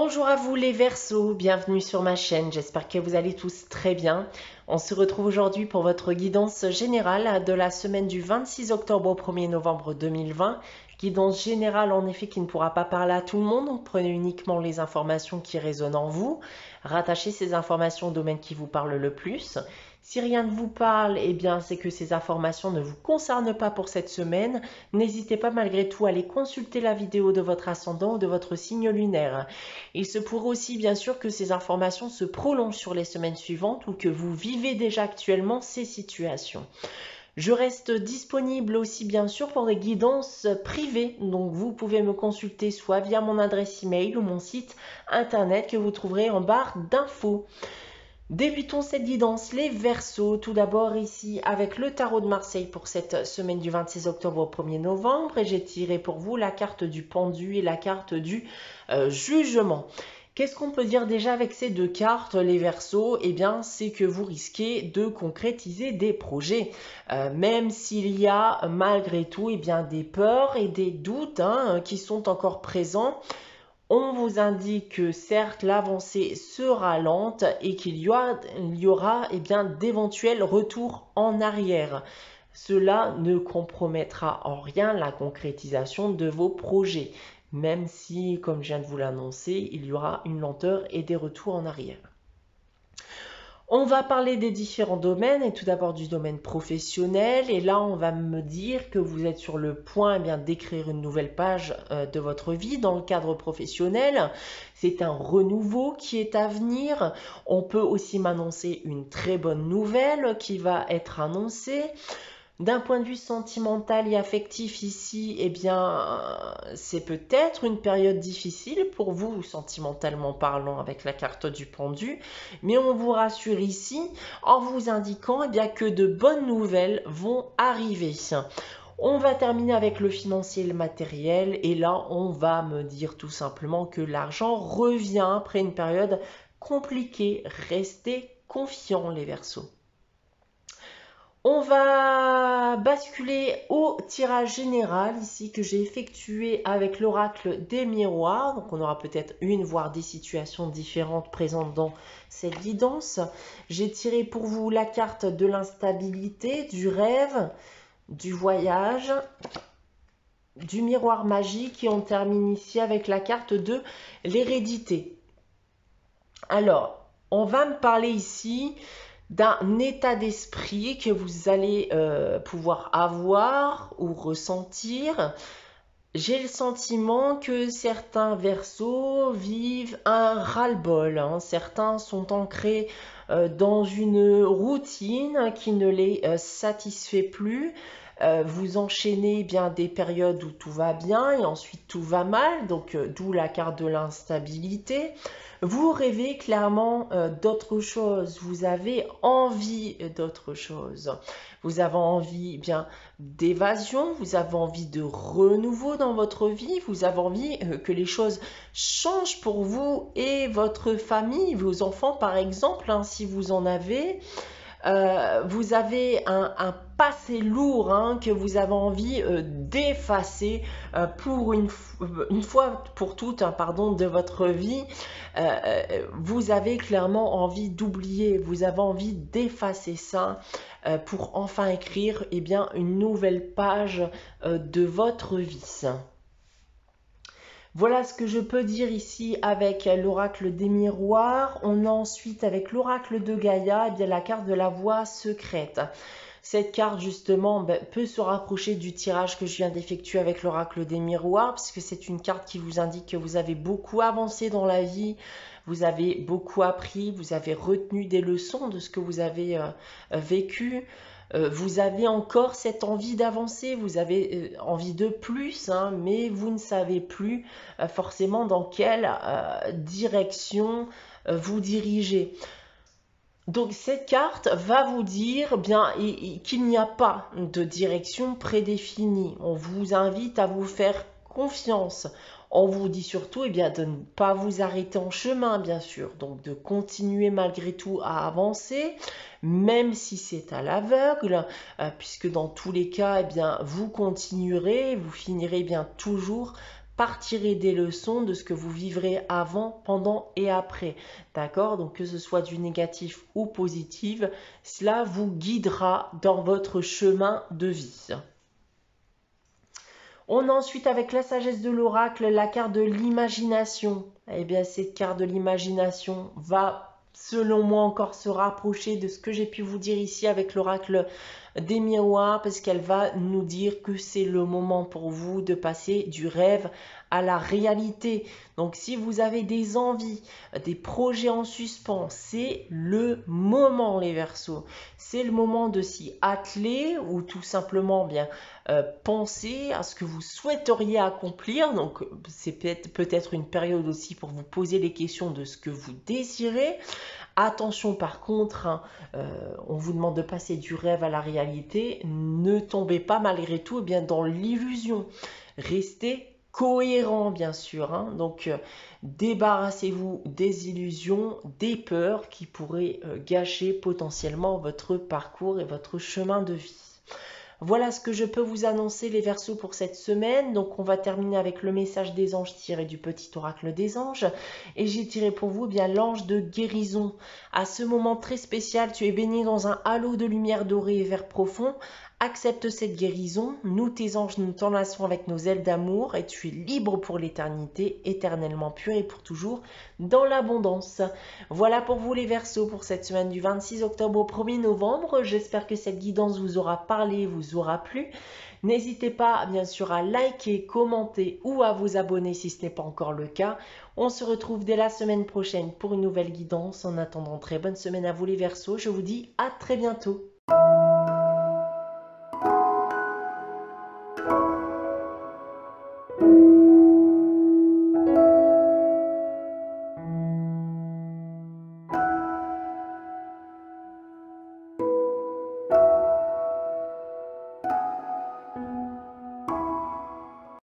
Bonjour à vous les Verseaux, bienvenue sur ma chaîne, j'espère que vous allez tous très bien. On se retrouve aujourd'hui pour votre guidance générale de la semaine du 26 octobre au 1er novembre 2020. Guidance générale en effet qui ne pourra pas parler à tout le monde, donc prenez uniquement les informations qui résonnent en vous. Rattachez ces informations au domaine qui vous parle le plus. Si rien ne vous parle, eh bien c'est que ces informations ne vous concernent pas pour cette semaine. N'hésitez pas malgré tout à aller consulter la vidéo de votre ascendant ou de votre signe lunaire. Il se pourrait aussi bien sûr que ces informations se prolongent sur les semaines suivantes ou que vous vivez déjà actuellement ces situations. Je reste disponible aussi bien sûr pour des guidances privées, donc vous pouvez me consulter soit via mon adresse email ou mon site internet que vous trouverez en barre d'infos. Débutons cette guidance, les Verseaux, tout d'abord ici avec le tarot de Marseille pour cette semaine du 26 octobre au 1er novembre et j'ai tiré pour vous la carte du pendu et la carte du jugement. Qu'est-ce qu'on peut dire déjà avec ces deux cartes, les Verseaux? Eh bien, c'est que vous risquez de concrétiser des projets, même s'il y a malgré tout des peurs et des doutes qui sont encore présents. On vous indique que certes l'avancée sera lente et qu'il y aura d'éventuels retours en arrière. Cela ne compromettra en rien la concrétisation de vos projets, même si, comme je viens de vous l'annoncer, il y aura une lenteur et des retours en arrière. On va parler des différents domaines et tout d'abord du domaine professionnel. Et là, on va me dire que vous êtes sur le point d'écrire une nouvelle page de votre vie dans le cadre professionnel. C'est un renouveau qui est à venir. On peut aussi m'annoncer une très bonne nouvelle qui va être annoncée. D'un point de vue sentimental et affectif ici, eh bien, c'est peut-être une période difficile pour vous, sentimentalement parlant, avec la carte du pendu. Mais on vous rassure ici en vous indiquant que de bonnes nouvelles vont arriver. On va terminer avec le financier et le matériel. Et là, on va me dire tout simplement que l'argent revient après une période compliquée. Restez confiants, les Verseaux. On va basculer au tirage général ici que j'ai effectué avec l'oracle des miroirs. Donc on aura peut-être une voire des situations différentes présentes dans cette guidance. J'ai tiré pour vous la carte de l'instabilité, du rêve, du voyage, du miroir magique et on termine ici avec la carte de l'hérédité. Alors, on va me parler ici d'un état d'esprit que vous allez pouvoir avoir ou ressentir. J'ai le sentiment que certains Verseaux vivent un ras-le-bol. Certains sont ancrés dans une routine qui ne les satisfait plus. Vous enchaînez des périodes où tout va bien et ensuite tout va mal, donc d'où la carte de l'instabilité. Vous rêvez clairement d'autre chose, vous avez envie d'autre chose. Vous avez envie d'évasion, vous avez envie de renouveau dans votre vie, vous avez envie que les choses changent pour vous et votre famille, vos enfants par exemple, si vous en avez. Vous avez un passé lourd que vous avez envie d'effacer pour une fois pour toutes de votre vie. Vous avez clairement envie d'oublier, vous avez envie d'effacer ça pour enfin écrire une nouvelle page de votre vie. Voilà ce que je peux dire ici avec l'oracle des miroirs. On a ensuite avec l'oracle de Gaïa la carte de la voie secrète. Cette carte justement peut se rapprocher du tirage que je viens d'effectuer avec l'oracle des miroirs puisque c'est une carte qui vous indique que vous avez beaucoup avancé dans la vie, vous avez beaucoup appris, vous avez retenu des leçons de ce que vous avez vécu. Vous avez encore cette envie d'avancer, vous avez envie de plus, mais vous ne savez plus forcément dans quelle direction vous dirigez. Donc cette carte va vous dire qu'il n'y a pas de direction prédéfinie. On vous invite à vous faire confiance. On vous dit surtout de ne pas vous arrêter en chemin, bien sûr. Donc de continuer malgré tout à avancer, même si c'est à l'aveugle, puisque dans tous les cas, vous continuerez, vous finirez toujours partirez des leçons de ce que vous vivrez avant, pendant et après. D'accord? Donc que ce soit du négatif ou positif, cela vous guidera dans votre chemin de vie. On a ensuite avec la sagesse de l'oracle la carte de l'imagination. Eh bien, cette carte de l'imagination va, selon moi, encore se rapprocher de ce que j'ai pu vous dire ici avec l'oracle des miroirs, parce qu'elle va nous dire que c'est le moment pour vous de passer du rêve à la réalité. Donc si vous avez des envies, des projets en suspens, c'est le moment les Verseaux. C'est le moment de s'y atteler ou tout simplement bien penser à ce que vous souhaiteriez accomplir. Donc c'est peut-être une période aussi pour vous poser les questions de ce que vous désirez. Attention par contre, hein, on vous demande de passer du rêve à la réalité. Ne tombez pas malgré tout bien dans l'illusion. Restez cohérent bien sûr. Hein. Donc débarrassez-vous des illusions, des peurs qui pourraient gâcher potentiellement votre parcours et votre chemin de vie. Voilà ce que je peux vous annoncer les Verseaux pour cette semaine. Donc on va terminer avec le message des anges tiré du petit oracle des anges. Et j'ai tiré pour vous bien l'ange de guérison. À ce moment très spécial, tu es baigné dans un halo de lumière dorée et vert profond. Accepte cette guérison. Nous, tes anges, nous t'enlaçons avec nos ailes d'amour et tu es libre pour l'éternité, éternellement pur et pour toujours dans l'abondance. Voilà pour vous les Verseaux pour cette semaine du 26 octobre au 1er novembre. J'espère que cette guidance vous aura parlé, vous aura plu. N'hésitez pas bien sûr à liker, commenter ou à vous abonner si ce n'est pas encore le cas. On se retrouve dès la semaine prochaine pour une nouvelle guidance. En attendant, très bonne semaine à vous les Verseaux. Je vous dis à très bientôt.